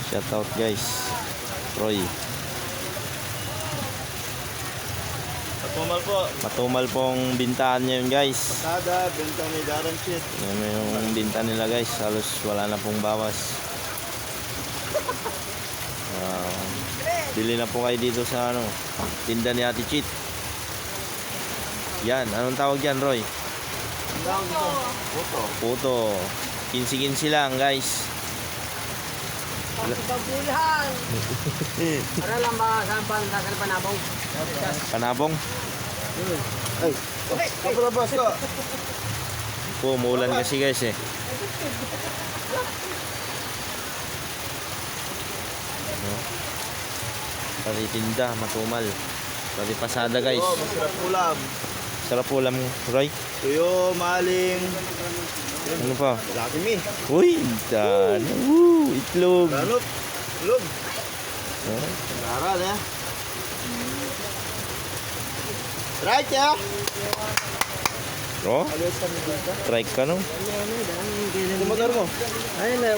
Shout out guys. Roy. Matumal po. Matumal pong bintahan niya yun guys. Pasada, benta ni Darren Shit. Yan yung binta nila guys. Halos wala na pong bawas. Bili na po kayo dito sa tinda ni Ate Chit. Yan, anong tawag yan Roy? Puto. Puto. 15-15 lang guys. Pagpulihan. Para lang ba sa panabong? Panabong. Ay, kapalabas ka. Po, umuulan kasi guys eh. Pati tinda, matumal. Pati pasada guys. Oh, masarap ulam. Sarap ulam, Roy. Tuyo, maling. Ano pa? Laki mi. Uy, dano. Itlog. Ganop. Lug. Oh. Naral ya. Right ya. Oh, try ka no? Ito motor mo. Ayun na.